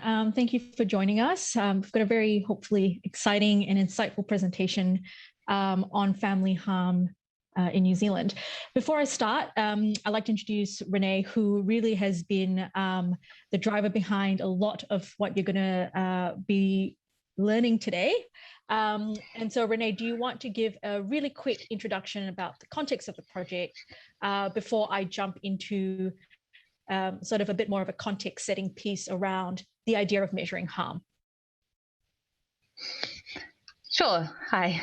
Thank you for joining us. We've got a very hopefully exciting and insightful presentation on family harm in New Zealand. Before I start, I'd like to introduce Renee, who really has been the driver behind a lot of what you're going to be learning today. And so, Renee, do you want to give a really quick introduction about the context of the project before I jump into sort of a bit more of a context setting piece around the idea of measuring harm? Sure. Hi.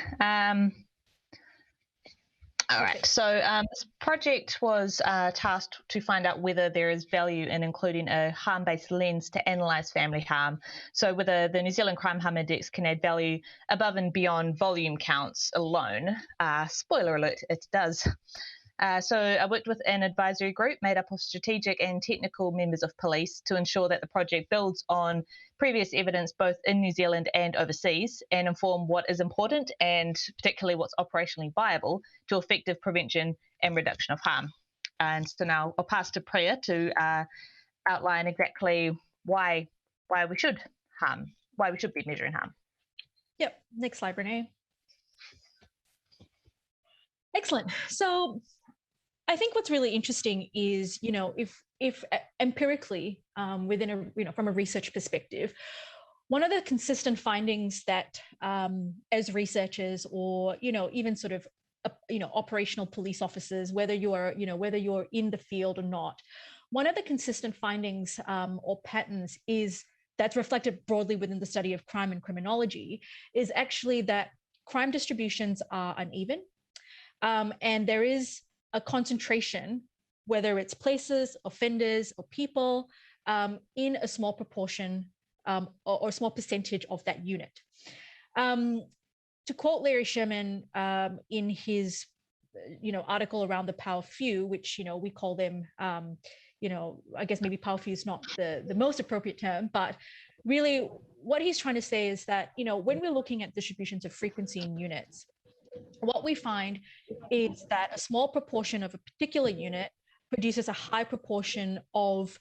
All right. So this project was tasked to find out whether there is value in including a harm-based lens to analyse family harm. So whether the New Zealand Crime Harm Index can add value above and beyond volume counts alone. Spoiler alert, it does. So I worked with an advisory group made up of strategic and technical members of police to ensure that the project builds on previous evidence both in New Zealand and overseas and inform what is important and particularly what's operationally viable to effective prevention and reduction of harm. And so now I'll pass to Priya to outline exactly why we should be measuring harm. Yep. Next slide, Renee. Excellent. So I think what's really interesting is, if empirically within from a research perspective, one of the consistent findings that as researchers or, even sort of, operational police officers, whether you're in the field or not, one of the consistent findings or patterns is that's reflected broadly within the study of crime and criminology is actually that crime distributions are uneven. And there is a concentration, whether it's places, offenders, or people, in a small proportion or a small percentage of that unit. To quote Larry Sherman in his, article around the power few, which we call them, I guess maybe power few is not the most appropriate term, but really what he's trying to say is that when we're looking at distributions of frequency in units, what we find is that a small proportion of a particular unit produces a high proportion of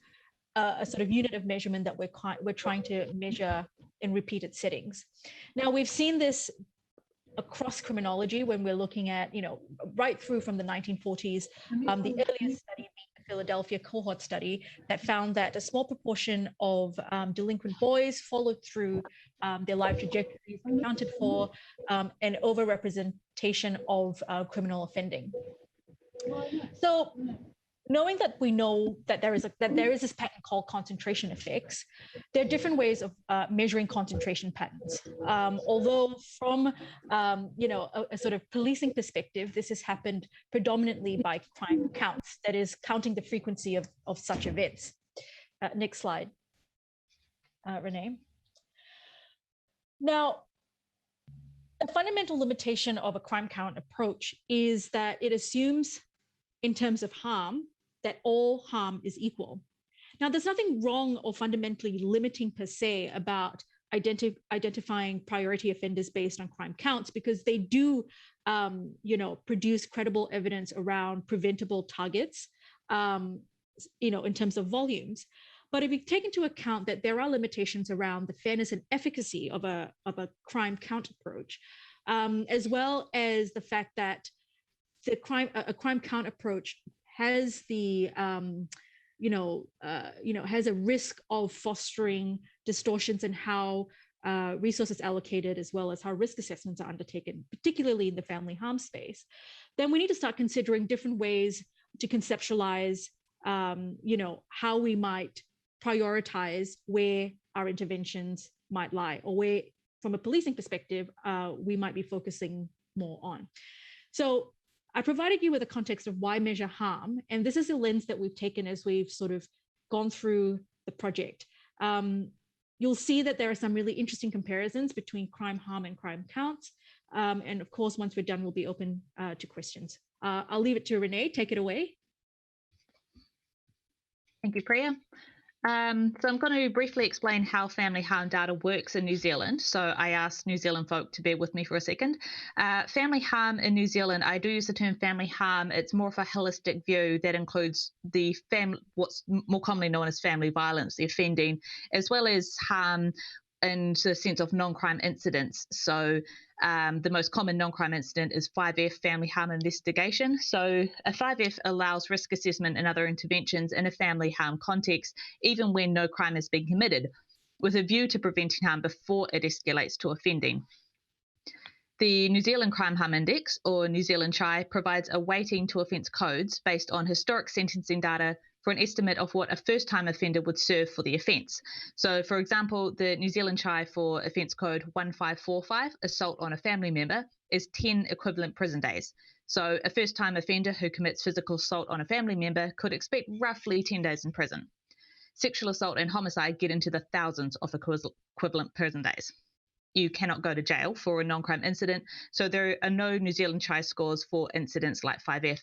a sort of unit of measurement that we're trying to measure in repeated settings. Now, we've seen this across criminology when we're looking at, right through from the 1940s, the earliest study being the Philadelphia cohort study that found that a small proportion of delinquent boys followed through their life trajectories accounted for an overrepresentation of criminal offending. So knowing that we know that there is this pattern called concentration effects, there are different ways of measuring concentration patterns. Although from a sort of policing perspective, this has happened predominantly by crime counts, that is counting the frequency of such events. Next slide, Renee. Now, a fundamental limitation of a crime count approach is that it assumes, in terms of harm, that all harm is equal. Now, there's nothing wrong or fundamentally limiting per se about identifying priority offenders based on crime counts, because they do, produce credible evidence around preventable targets, in terms of volumes. But if you take into account that there are limitations around the fairness and efficacy of a crime count approach, as well as the fact that a crime count approach has the has a risk of fostering distortions in how resources allocated, as well as how risk assessments are undertaken, particularly in the family harm space, then we need to start considering different ways to conceptualize how we might prioritize where our interventions might lie, or where, from a policing perspective, we might be focusing more on. So I provided you with a context of why measure harm, and this is a lens that we've taken as we've sort of gone through the project. You'll see that there are some really interesting comparisons between crime harm and crime counts. And of course, once we're done, we'll be open to questions. I'll leave it to Renee. Take it away. Thank you, Priya. So I'm going to briefly explain how family harm data works in New Zealand. So I asked New Zealand folk to bear with me for a second. Family harm in New Zealand, I do use the term family harm. It's more of a holistic view that includes what's more commonly known as family violence, the offending, as well as harm in the sense of non-crime incidents. So the most common non-crime incident is 5F, family harm investigation. So a 5F allows risk assessment and other interventions in a family harm context, even when no crime has been committed, with a view to preventing harm before it escalates to offending. The New Zealand Crime Harm Index, or New Zealand CHI, provides a weighting to offence codes based on historic sentencing data for an estimate of what a first-time offender would serve for the offence. So, for example, the New Zealand CHI for offence code 1545, assault on a family member, is 10 equivalent prison days. So a first-time offender who commits physical assault on a family member could expect roughly 10 days in prison. Sexual assault and homicide get into the thousands of equivalent prison days. You cannot go to jail for a non-crime incident, so there are no New Zealand CHI scores for incidents like 5F.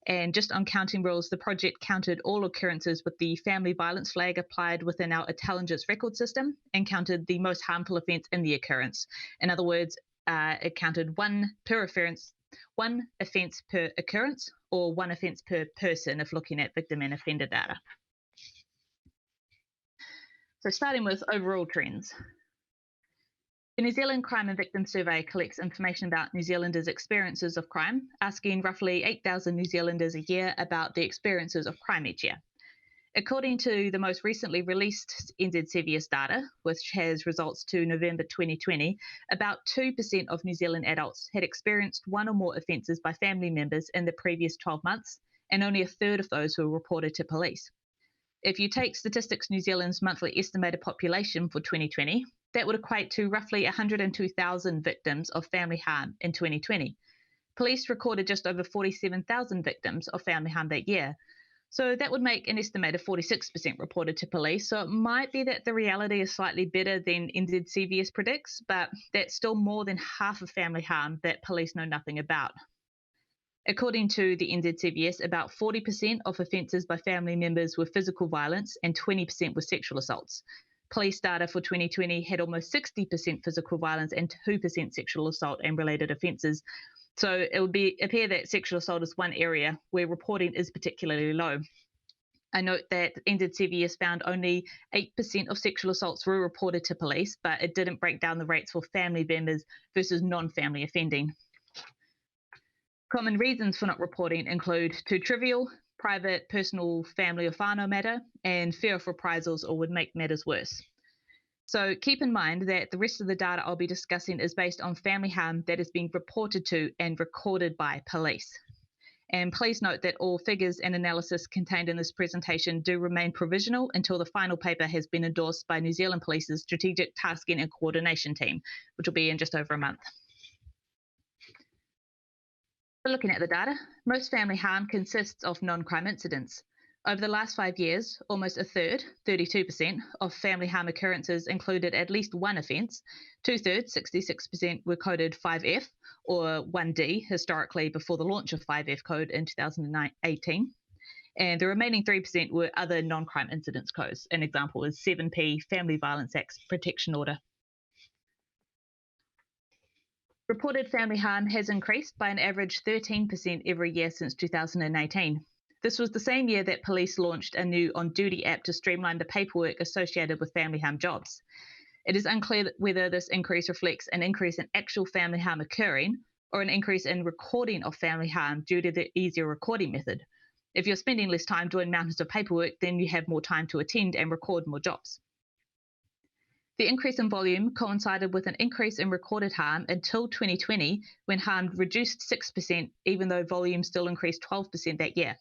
And just on counting rules, the project counted all occurrences with the family violence flag applied within our intelligence record system and counted the most harmful offence in the occurrence. In other words, it counted one offence per occurrence, or one offence per person if looking at victim and offender data. So starting with overall trends. The New Zealand Crime and Victim Survey collects information about New Zealanders' experiences of crime, asking roughly 8,000 New Zealanders a year about the experiences of crime each year. According to the most recently released NZSEBP data, which has results to November 2020, about 2% of New Zealand adults had experienced one or more offences by family members in the previous 12 months, and only a third of those were reported to police. If you take Statistics New Zealand's monthly estimated population for 2020, that would equate to roughly 102,000 victims of family harm in 2020. Police recorded just over 47,000 victims of family harm that year. So that would make an estimated 46% reported to police. So it might be that the reality is slightly better than NZSEBP predicts, but that's still more than half of family harm that police know nothing about. According to the NZSEBP, about 40% of offences by family members were physical violence and 20% were sexual assaults. Police data for 2020 had almost 60% physical violence and 2% sexual assault and related offences. So it would appear that sexual assault is one area where reporting is particularly low. I note that NZSEBP found only 8% of sexual assaults were reported to police, but it didn't break down the rates for family members versus non-family offending. Common reasons for not reporting include too trivial, private, personal, family or whānau matter, and fear of reprisals or would make matters worse. So keep in mind that the rest of the data I'll be discussing is based on family harm that has been reported to and recorded by police. And please note that all figures and analysis contained in this presentation do remain provisional until the final paper has been endorsed by New Zealand Police's Strategic Tasking and Coordination Team, which will be in just over a month. Looking at the data, most family harm consists of non-crime incidents. Over the last 5 years, almost a third, 32%, of family harm occurrences included at least one offence. Two-thirds, 66%, were coded 5F or 1D, historically before the launch of 5F code in 2018. And the remaining 3% were other non-crime incidents codes. An example is 7P, Family Violence Act Protection Order. Reported family harm has increased by an average 13% every year since 2018. This was the same year that police launched a new on-duty app to streamline the paperwork associated with family harm jobs. It is unclear whether this increase reflects an increase in actual family harm occurring or an increase in recording of family harm due to the easier recording method. If you're spending less time doing mountains of paperwork, then you have more time to attend and record more jobs. The increase in volume coincided with an increase in recorded harm until 2020, when harm reduced 6%, even though volume still increased 12% that year.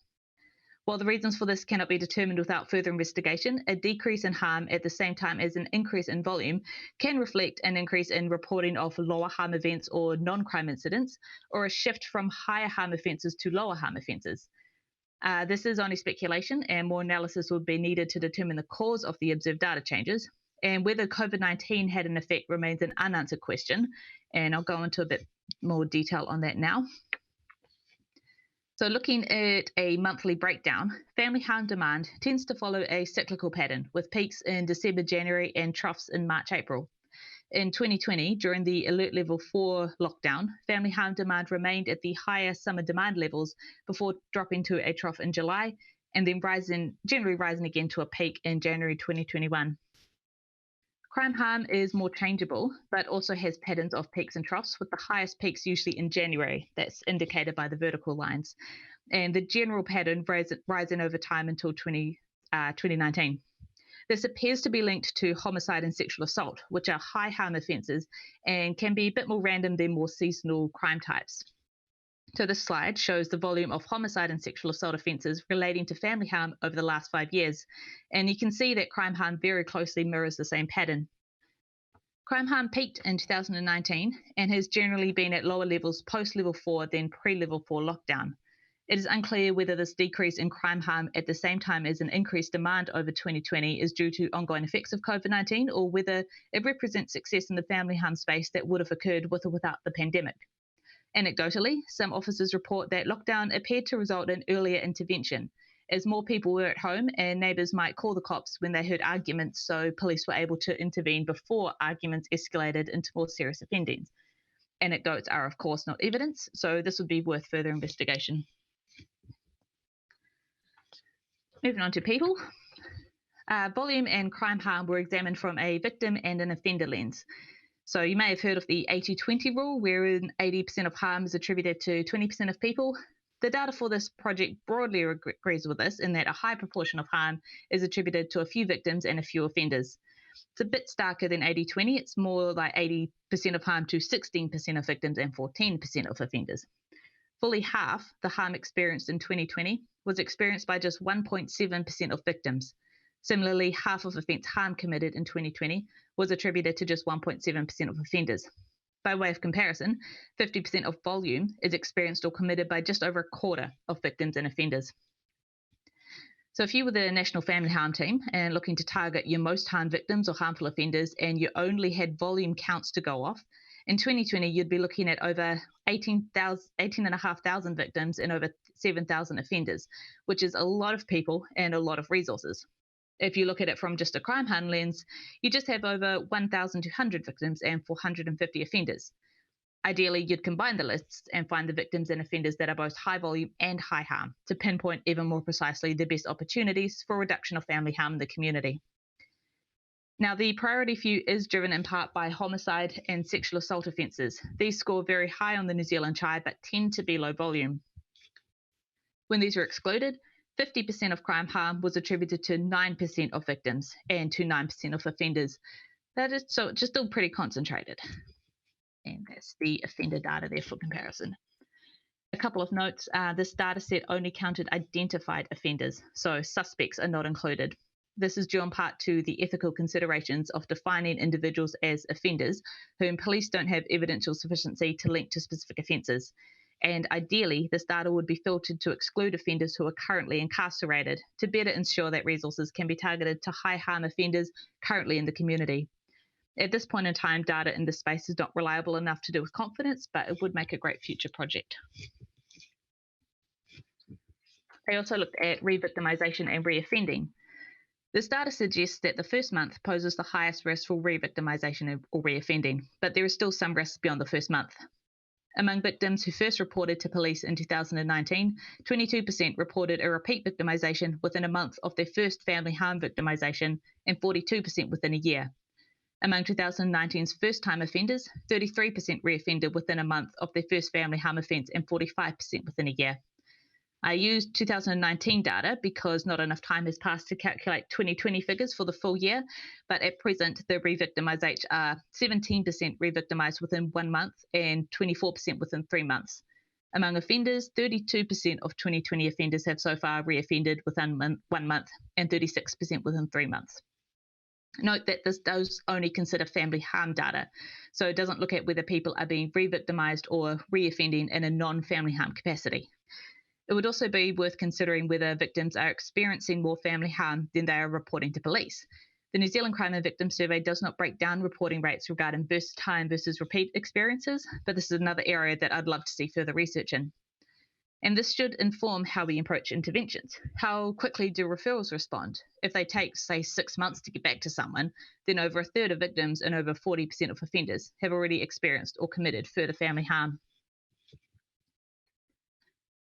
While the reasons for this cannot be determined without further investigation, a decrease in harm at the same time as an increase in volume can reflect an increase in reporting of lower harm events or non-crime incidents, or a shift from higher harm offences to lower harm offences. This is only speculation, and more analysis would be needed to determine the cause of the observed data changes. And whether COVID-19 had an effect remains an unanswered question, and I'll go into a bit more detail on that now. So looking at a monthly breakdown, family harm demand tends to follow a cyclical pattern with peaks in December, January and troughs in March, April. In 2020, during the Alert Level 4 lockdown, family harm demand remained at the higher summer demand levels before dropping to a trough in July and then generally rising again to a peak in January 2021. Crime harm is more changeable, but also has patterns of peaks and troughs, with the highest peaks usually in January. That's indicated by the vertical lines. And the general pattern rising over time until 2019. This appears to be linked to homicide and sexual assault, which are high harm offences and can be a bit more random than more seasonal crime types. So this slide shows the volume of homicide and sexual assault offences relating to family harm over the last 5 years. And you can see that crime harm very closely mirrors the same pattern. Crime harm peaked in 2019 and has generally been at lower levels post-level 4 than pre-level 4 lockdown. It is unclear whether this decrease in crime harm at the same time as an increased demand over 2020 is due to ongoing effects of COVID-19 or whether it represents success in the family harm space that would have occurred with or without the pandemic. Anecdotally, some officers report that lockdown appeared to result in earlier intervention, as more people were at home and neighbours might call the cops when they heard arguments, so police were able to intervene before arguments escalated into more serious offending. Anecdotes are, of course, not evidence, so this would be worth further investigation. Moving on to people. Volume and crime harm were examined from a victim and an offender lens. So you may have heard of the 80-20 rule, wherein 80% of harm is attributed to 20% of people. The data for this project broadly agrees with this in that a high proportion of harm is attributed to a few victims and a few offenders. It's a bit starker than 80-20. It's more like 80% of harm to 16% of victims and 14% of offenders. Fully half the harm experienced in 2020 was experienced by just 1.7% of victims. Similarly, half of offence harm committed in 2020 was attributed to just 1.7% of offenders. By way of comparison, 50% of volume is experienced or committed by just over a quarter of victims and offenders. So if you were the National Family Harm Team and looking to target your most harmed victims or harmful offenders and you only had volume counts to go off, in 2020 you'd be looking at over 18,500 victims and over 7,000 offenders, which is a lot of people and a lot of resources. If you look at it from just a crime harm lens, you just have over 1,200 victims and 450 offenders. Ideally, you'd combine the lists and find the victims and offenders that are both high volume and high harm to pinpoint even more precisely the best opportunities for reduction of family harm in the community. Now, the priority view is driven in part by homicide and sexual assault offences. These score very high on the New Zealand chart but tend to be low volume. When these are excluded, 50% of crime harm was attributed to 9% of victims and to 9% of offenders. So it's just still pretty concentrated. And that's the offender data there for comparison. A couple of notes, this data set only counted identified offenders, so suspects are not included. This is due in part to the ethical considerations of defining individuals as offenders whom police don't have evidential sufficiency to link to specific offences. And ideally, this data would be filtered to exclude offenders who are currently incarcerated to better ensure that resources can be targeted to high harm offenders currently in the community. At this point in time, data in this space is not reliable enough to do with confidence, but it would make a great future project. They also looked at re-victimization and re-offending. This data suggests that the first month poses the highest risk for re-victimization or re-offending, but there is still some risk beyond the first month. Among victims who first reported to police in 2019, 22% reported a repeat victimisation within a month of their first family harm victimisation and 42% within a year. Among 2019's first-time offenders, 33% reoffended within a month of their first family harm offence and 45% within a year. I used 2019 data because not enough time has passed to calculate 2020 figures for the full year, but at present the re-victimised are 17% re-victimised within 1 month and 24% within 3 months. Among offenders, 32% of 2020 offenders have so far re-offended within 1 month and 36% within 3 months. Note that this does only consider family harm data, so it doesn't look at whether people are being re-victimised or re-offending in a non-family harm capacity. It would also be worth considering whether victims are experiencing more family harm than they are reporting to police. The New Zealand Crime and Victim Survey does not break down reporting rates regarding burst time versus repeat experiences, but this is another area that I'd love to see further research in. And this should inform how we approach interventions. How quickly do referrals respond? If they take, say, 6 months to get back to someone, then over a third of victims and over 40% of offenders have already experienced or committed further family harm.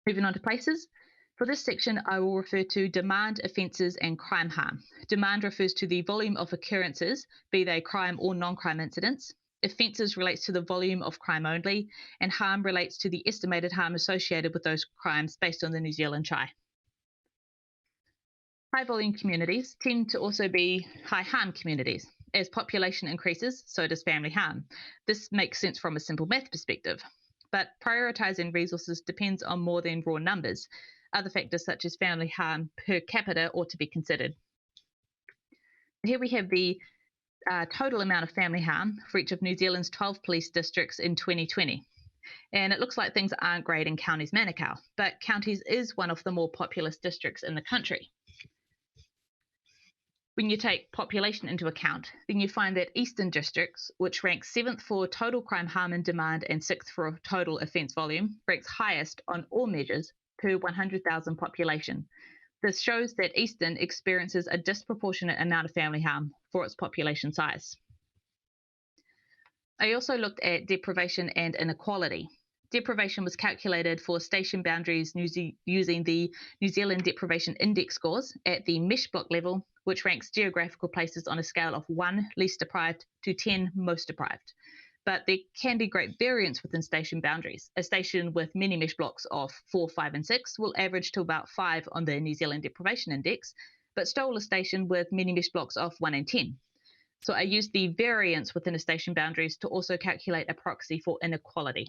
Moving on to places. For this section, I will refer to demand, offences, and crime harm. Demand refers to the volume of occurrences, be they crime or non-crime incidents. Offences relates to the volume of crime only, and harm relates to the estimated harm associated with those crimes based on the New Zealand CHI. High volume communities tend to also be high harm communities. As population increases, so does family harm. This makes sense from a simple math perspective. But prioritising resources depends on more than raw numbers. Other factors such as family harm per capita ought to be considered. Here we have the total amount of family harm for each of New Zealand's 12 police districts in 2020. And it looks like things aren't great in Counties Manukau, but Counties is one of the more populous districts in the country. When you take population into account, then you find that Eastern Districts, which ranks 7th for total crime harm and demand and 6th for total offence volume, ranks highest on all measures per 100,000 population. This shows that Eastern experiences a disproportionate amount of family harm for its population size. I also looked at deprivation and inequality. Deprivation was calculated for station boundaries using the New Zealand Deprivation Index scores at the mesh block level, which ranks geographical places on a scale of 1 least deprived to 10 most deprived. But there can be great variance within station boundaries. A station with many mesh blocks of 4, 5, and 6 will average to about 5 on the New Zealand Deprivation Index, but still a station with many mesh blocks of 1 and 10. So I used the variance within a station boundaries to also calculate a proxy for inequality.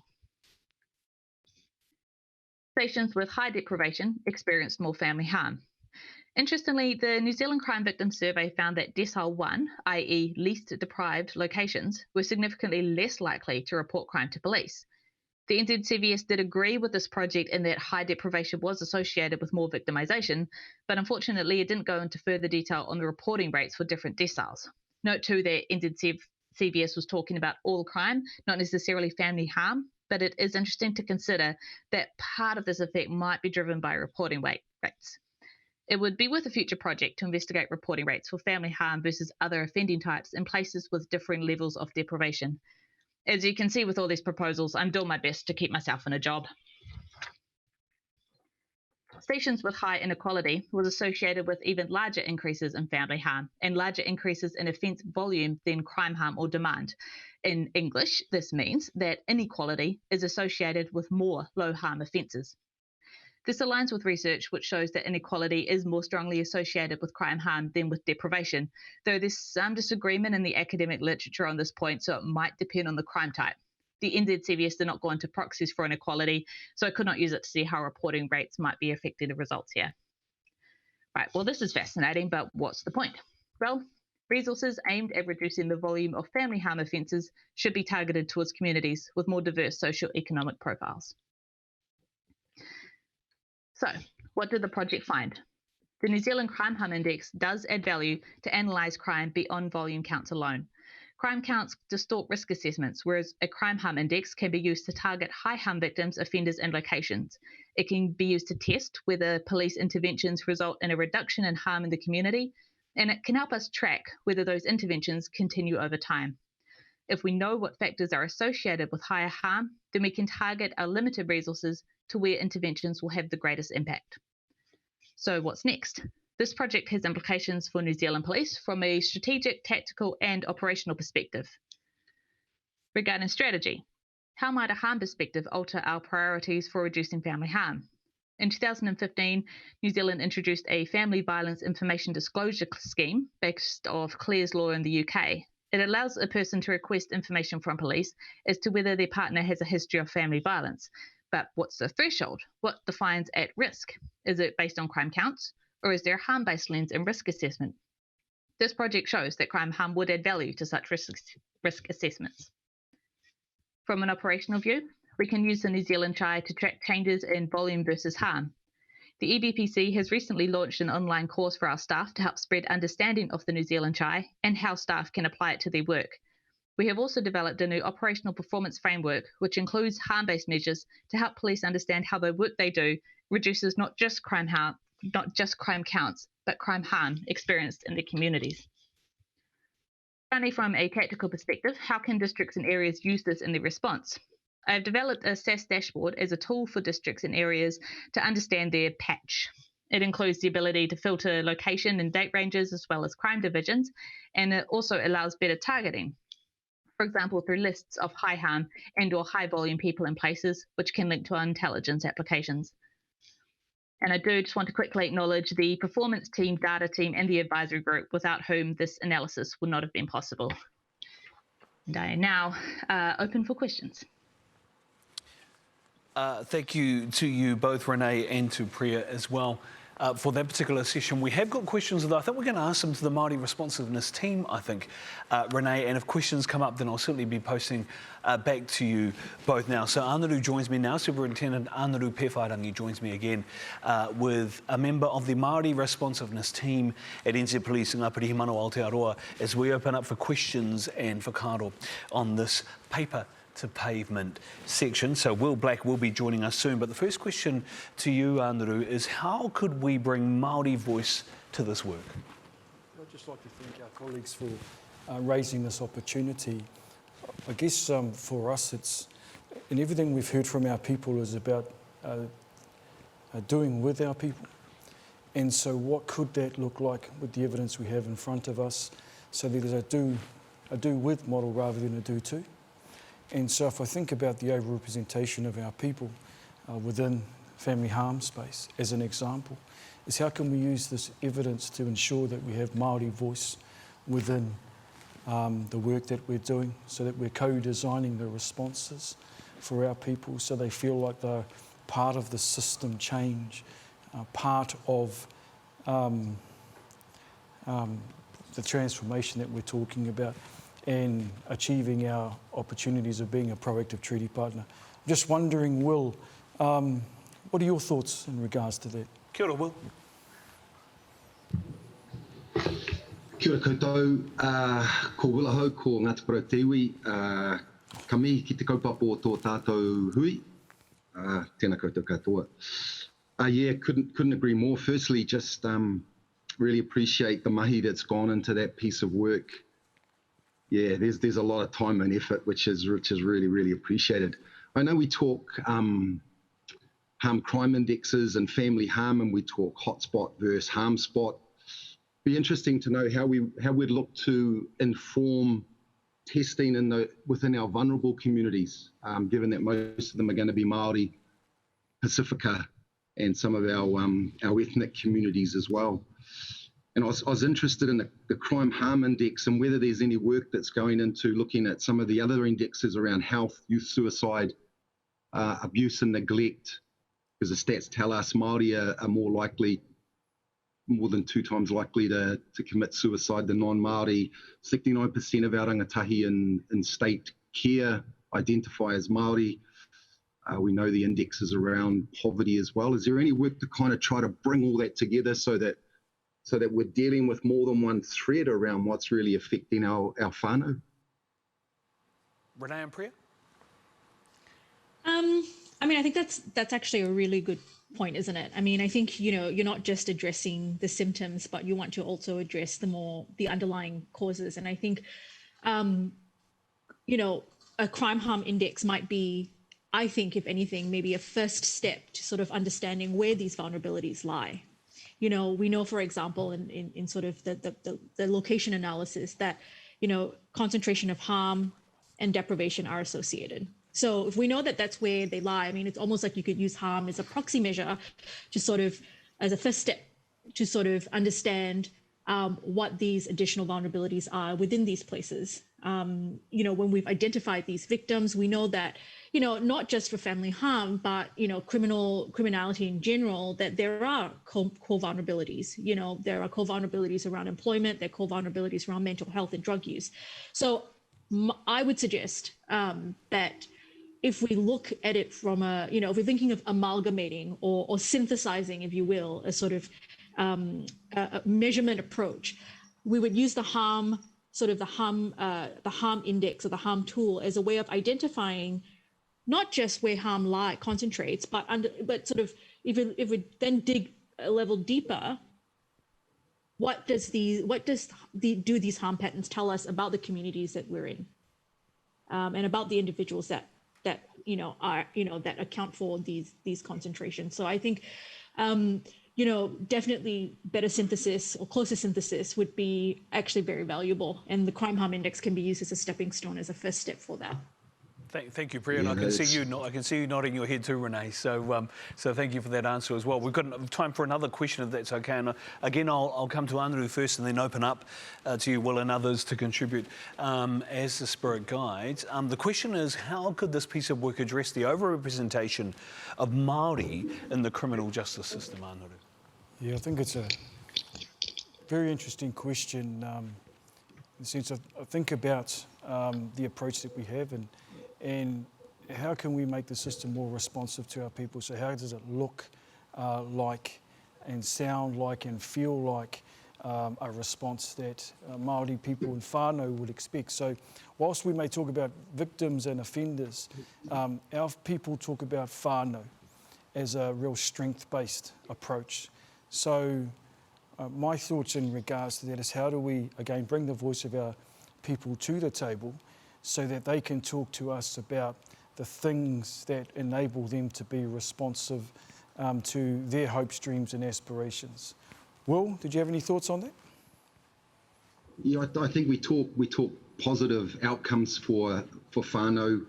Stations with high deprivation experienced more family harm. Interestingly, the New Zealand Crime Victims Survey found that decile 1, i.e. least deprived locations, were significantly less likely to report crime to police. The NZCVS did agree with this project in that high deprivation was associated with more victimisation, but unfortunately it didn't go into further detail on the reporting rates for different deciles. Note too that NZCVS was talking about all crime, not necessarily family harm, but it is interesting to consider that part of this effect might be driven by reporting rates. It would be worth a future project to investigate reporting rates for family harm versus other offending types in places with differing levels of deprivation. As you can see with all these proposals, I'm doing my best to keep myself in a job. Stations with high inequality was associated with even larger increases in family harm and larger increases in offence volume than crime harm or demand. In English, this means that inequality is associated with more low harm offences. This aligns with research which shows that inequality is more strongly associated with crime harm than with deprivation, though there's some disagreement in the academic literature on this point, so it might depend on the crime type. The NZCVS did not go into proxies for inequality, so I could not use it to see how reporting rates might be affecting the results here. Right, well, this is fascinating, but what's the point? Well, resources aimed at reducing the volume of family harm offences should be targeted towards communities with more diverse socio-economic profiles. So, what did the project find? The New Zealand Crime Harm Index does add value to analyse crime beyond volume counts alone. Crime counts distort risk assessments, whereas a crime harm index can be used to target high harm victims, offenders, and locations. It can be used to test whether police interventions result in a reduction in harm in the community, and it can help us track whether those interventions continue over time. If we know what factors are associated with higher harm, then we can target our limited resources to where interventions will have the greatest impact. So what's next? This project has implications for New Zealand Police from a strategic, tactical, and operational perspective. Regarding strategy, how might a harm perspective alter our priorities for reducing family harm? In 2015, New Zealand introduced a family violence information disclosure scheme based off Clare's law in the UK. It allows a person to request information from police as to whether their partner has a history of family violence. But what's the threshold? What defines at risk? Is it based on crime counts, or is there a harm-based lens in risk assessment? This project shows that crime harm would add value to such risk assessments. From an operational view, we can use the New Zealand CHI to track changes in volume versus harm. The EBPC has recently launched an online course for our staff to help spread understanding of the New Zealand CHI and how staff can apply it to their work. We have also developed a new operational performance framework, which includes harm-based measures to help police understand how the work they do reduces not just crime counts, but crime harm experienced in their communities. Finally, from a practical perspective, how can districts and areas use this in their response? I have developed a SAS dashboard as a tool for districts and areas to understand their patch. It includes the ability to filter location and date ranges as well as crime divisions, and it also allows better targeting. For example, through lists of high harm and or high volume people and places, which can link to our intelligence applications. And I do just want to quickly acknowledge the performance team, data team, and the advisory group, without whom this analysis would not have been possible. And I am now open for questions. Thank you to you both, Renee, and to Priya as well. For that particular session, we have got questions that I think we're going to ask them to the Maori responsiveness team, I think, Renee, and if questions come up, then I'll certainly be posting back to you both now. So Anaru joins me now, Superintendent Anaru Pewhairangi joins me again with a member of the Maori responsiveness team at NZ Police in Ngāpuhi Mano Aotearoa as we open up for questions and for karo on this paper to pavement section. So Will Black will be joining us soon. But the first question to you, Anaru, is how could we bring Māori voice to this work? I'd just like to thank our colleagues for raising this opportunity. I guess for us, it's, and everything we've heard from our people is about doing with our people. And so what could that look like with the evidence we have in front of us? So there's a do with model rather than a do to. And so if I think about the overrepresentation of our people within family harm space as an example, is how can we use this evidence to ensure that we have Māori voice within the work that we're doing, so that we're co-designing the responses for our people so they feel like they're part of the system change, part of the transformation that we're talking about, and achieving our opportunities of being a proactive treaty partner. Just wondering, Will, what are your thoughts in regards to that? Kia ora, Will. Kia ora koutou, ko Willa hau, ko Ngāti Porou te iwi, ka mihi ki te kaupapa o tō tātou hui, tēnā koutou katoa. Yeah, couldn't agree more. Firstly, just really appreciate the mahi that's gone into that piece of work. Yeah, there's a lot of time and effort, which is really, really appreciated. I know we talk harm crime indexes and family harm, and we talk hotspot versus harm spot. Be interesting to know how we'd look to inform testing within our vulnerable communities, given that most of them are going to be Maori, Pacifica, and some of our ethnic communities as well. And I was interested in the crime harm index and whether there's any work that's going into looking at some of the other indexes around health, youth suicide, abuse and neglect, because the stats tell us Māori are more than 2 times likely to commit suicide than non-Māori. 69% of our rangatahi in state care identify as Māori. We know the indexes around poverty as well. Is there any work to kind of try to bring all that together so that we're dealing with more than one thread around what's really affecting our whānau? Renee and Priya? I mean, I think that's actually a really good point, isn't it? I mean, I think, you're not just addressing the symptoms, but you want to also address the underlying causes. And I think, a crime harm index might be, I think, if anything, maybe a first step to sort of understanding where these vulnerabilities lie. We know, for example, in sort of the location analysis that, concentration of harm and deprivation are associated. So if we know that that's where they lie, I mean, it's almost like you could use harm as a proxy measure to sort of, as a first step to sort of understand what these additional vulnerabilities are within these places. When we've identified these victims, we know that, not just for family harm, but, criminality in general, that there are core vulnerabilities. There are core vulnerabilities around employment, there are core vulnerabilities around mental health and drug use. So I would suggest that if we look at it from if we're thinking of amalgamating or synthesizing, if you will, a sort of a measurement approach, we would use the harm sort of the harm index or the harm tool as a way of identifying not just where harm concentrates, but sort of if we then dig a level deeper, do these harm patterns tell us about the communities that we're in, and about the individuals that that account for these concentrations. So I think definitely better synthesis or closer synthesis would be actually very valuable, and the crime harm index can be used as a stepping stone, as a first step for that. Thank you, Priya. And I can see you nodding your head too, Renee. So thank you for that answer as well. We've got time for another question, if that's okay. And again, I'll come to Andrew first, and then open up to you, Will, and others to contribute as the spirit guides. The question is, how could this piece of work address the overrepresentation of Maori in the criminal justice system, Andrew? Yeah, I think it's a very interesting question. In the sense of, I think about the approach that we have, and how can we make the system more responsive to our people? So how does it look like and sound like and feel like a response that Māori people in whānau would expect? So whilst we may talk about victims and offenders, our people talk about whānau as a real strength-based approach. So my thoughts in regards to that is, how do we, again, bring the voice of our people to the table so that they can talk to us about the things that enable them to be responsive to their hopes, dreams and aspirations. Will, did you have any thoughts on that? Yeah, I think we talk positive outcomes for whānau.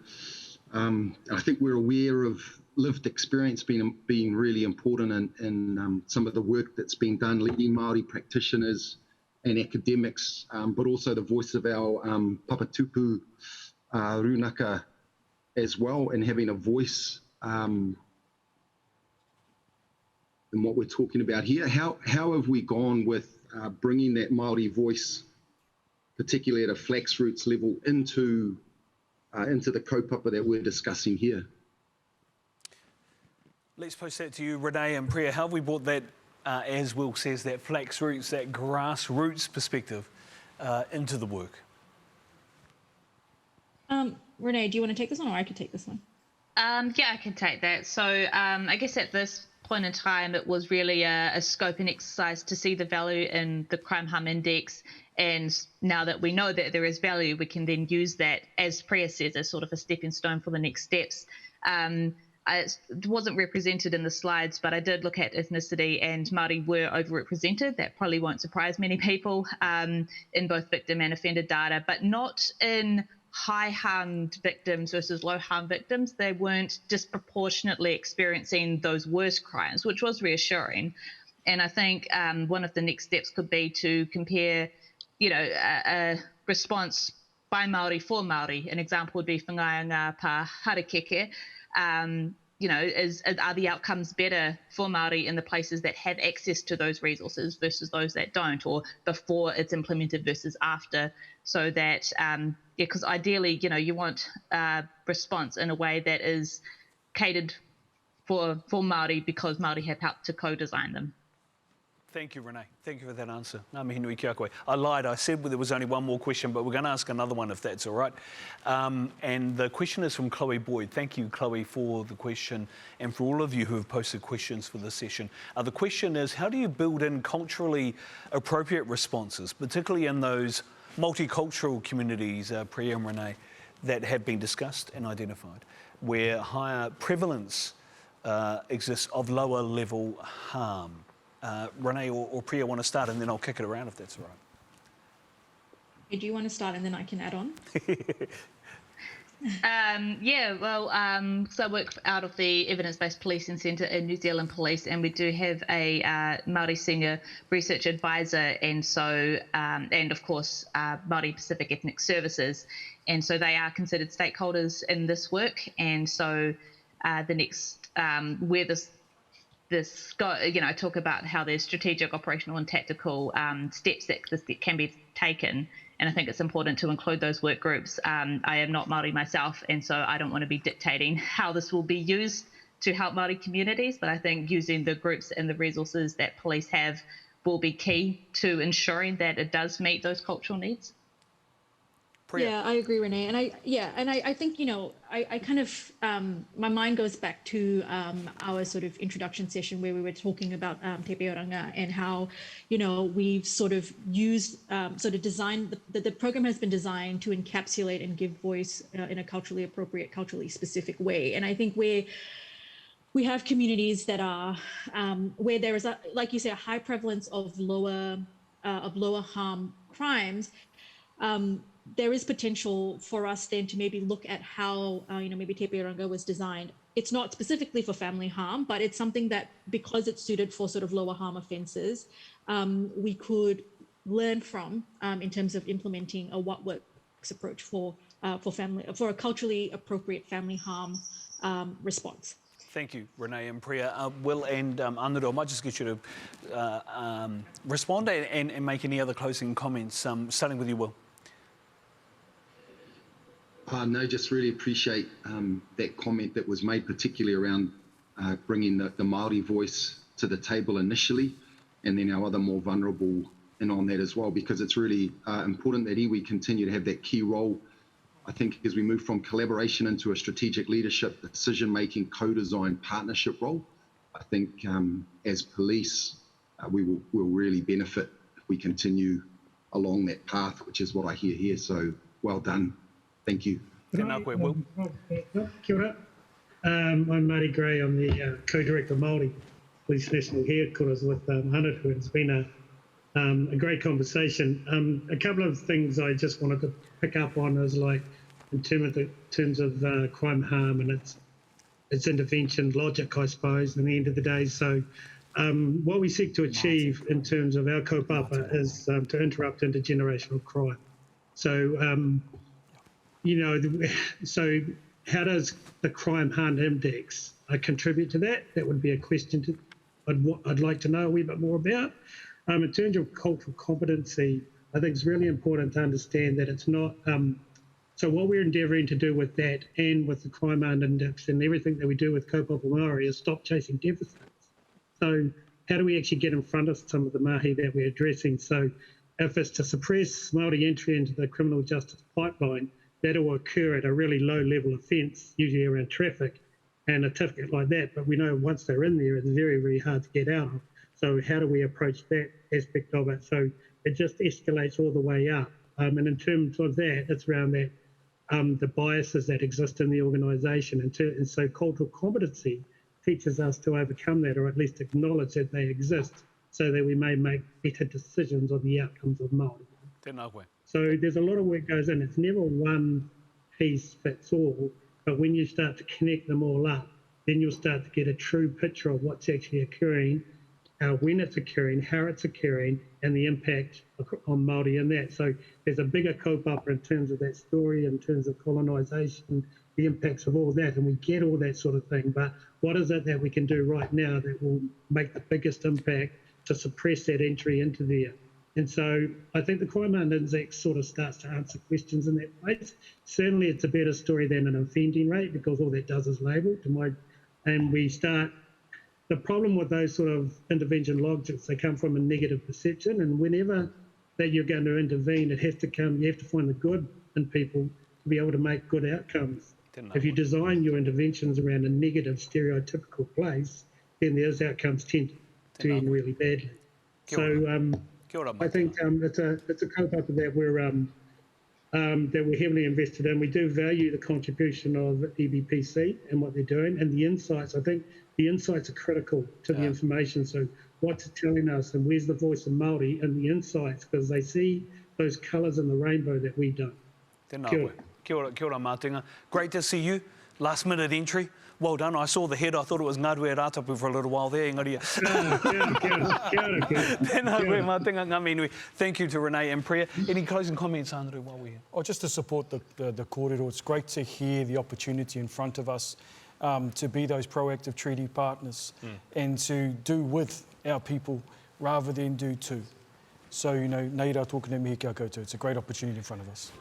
I think we're aware of lived experience being really important in some of the work that's been done, leading Māori practitioners and academics, but also the voice of our papatupu runaka as well, and having a voice in what we're talking about here. How have we gone with bringing that Māori voice, particularly at a flax roots level, into the kaupapa that we're discussing here? Let's post that to you, Renee and Priya. How have we brought that, as Will says, that flax roots, that grassroots perspective into the work? Renee, do you want to take this one, or I could take this one? Yeah, I can take that. So I guess at this point in time, it was really a scoping exercise to see the value in the crime harm index. And now that we know that there is value, we can then use that, as Priya says, as sort of a stepping stone for the next steps. It wasn't represented in the slides, but I did look at ethnicity, and Māori were overrepresented. That probably won't surprise many people in both victim and offender data, but not in high harmed victims versus low harm victims. They weren't disproportionately experiencing those worst crimes, which was reassuring. And I think one of the next steps could be to compare, a response by Māori for Māori. An example would be whangaianga pa harakeke. Are the outcomes better for Māori in the places that have access to those resources versus those that don't, or before it's implemented versus after, so that, because ideally, you want a response in a way that is catered for Māori, because Māori have helped to co-design them. Thank you, Renee. Thank you for that answer. Ngā mihi nui kia koe. I lied. I said there was only one more question, but we're going to ask another one if that's all right. And the question is from Chloe Boyd. Thank you, Chloe, for the question, and for all of you who have posted questions for this session. The question is, how do you build in culturally appropriate responses, particularly in those multicultural communities, Priya and Renee, that have been discussed and identified, where higher prevalence exists of lower level harm? Renee or Priya want to start, and then I'll kick it around if that's all right. Do you want to start and then I can add on? So I work out of the Evidence-Based Policing Centre in New Zealand Police, and we do have a Māori Senior Research Advisor, and so and of course Māori Pacific Ethnic Services, and so they are considered stakeholders in this work. And so the next where this talk about how there's strategic, operational and tactical steps that can be taken, and I think it's important to include those work groups. I am not Māori myself, and so I don't want to be dictating how this will be used to help Māori communities, but I think using the groups and the resources that police have will be key to ensuring that it does meet those cultural needs. Priya. Yeah, I agree, Renee. And I think, I kind of, my mind goes back to our sort of introduction session where we were talking about Te Peoranga and how, we've sort of used, sort of designed, the program has been designed to encapsulate and give voice in a culturally appropriate, culturally specific way. And I think we have communities that are, where there is, like you say, a high prevalence of lower harm crimes. There is potential for us then to maybe look at how, maybe Te Peoranga was designed. It's not specifically for family harm, but it's something that, because it's suited for sort of lower harm offences, we could learn from in terms of implementing a what works approach for a culturally appropriate family harm response. Thank you, Renee and Priya. Will and Anuru, I might just get you to respond and make any other closing comments, starting with you, Will. No, just really appreciate that comment that was made, particularly around bringing the Maori voice to the table initially, and then our other more vulnerable in on that as well, because it's really important that iwi continue to have that key role. I think as we move from collaboration into a strategic leadership, decision-making, co-design, partnership role, I think as police, we'll really benefit if we continue along that path, which is what I hear here. So well done. Thank you. Tēnā koe, Will. Kia ora. I'm Marty Gray. I'm the co-director of Maori Police National Headquarters with Anuru. It's been a great conversation. A couple of things I just wanted to pick up on is like in terms of crime harm and its intervention logic, I suppose, at the end of the day. So what we seek to achieve in terms of our kaupapa is to interrupt intergenerational crime. So so how does the crime harm index contribute to that? That would be a question I'd like to know a wee bit more about. In terms of cultural competency, I think it's really important to understand that it's not, so what we're endeavouring to do with that and with the crime harm index and everything that we do with kaupapa Maori is stop chasing deficits. So how do we actually get in front of some of the mahi that we're addressing? So if it's to suppress Maori entry into the criminal justice pipeline, that will occur at a really low level offence, usually around traffic and a certificate like that. But we know once they're in there, it's very, very hard to get out of. So how do we approach that aspect of it? So it just escalates all the way up. And in terms of that, it's around that the biases that exist in the organisation. And so cultural competency teaches us to overcome that, or at least acknowledge that they exist, so that we may make better decisions on the outcomes of Māori. Tēnā koe. So there's a lot of work goes in. It's never one piece fits all, but when you start to connect them all up, then you'll start to get a true picture of what's actually occurring, when it's occurring, how it's occurring, and the impact on Māori in that. So there's a bigger kaupapa in terms of that story, in terms of colonisation, the impacts of all that, and we get all that sort of thing. But what is it that we can do right now that will make the biggest impact to suppress that entry into there? And so I think the crime index sort of starts to answer questions in that place. Certainly it's a better story than an offending rate, because all that does is label and we start. The problem with those sort of intervention logics, they come from a negative perception, and whenever that you're going to intervene, it has to come, you have to find the good in people to be able to make good outcomes. If you design your interventions around a negative stereotypical place, then those outcomes tend to end really badly. So I think it's a kaupapa that we're heavily invested in. We do value the contribution of EBPC and what they're doing, and the insights. I think the insights are critical to the information. So what's it telling us, and where's the voice of Māori and the insights, because they see those colours in the rainbow that we don't. Tēnā koe. Kia ora, Mātinga. Great to see you. Last minute entry. Well done. I saw the head. I thought it was Ngāruhe Rātapu for a little while there. Kia ora. Tēnā koe, Mātinga. Ngā minui. Thank you to Renee and Priya. Any closing comments, Andrew, while we're here? Oh, just to support the kōrero. It's great to hear the opportunity in front of us to be those proactive treaty partners and to do with our people rather than do to. So, nei rā tōku nei mihi kia koutou. It's a great opportunity in front of us.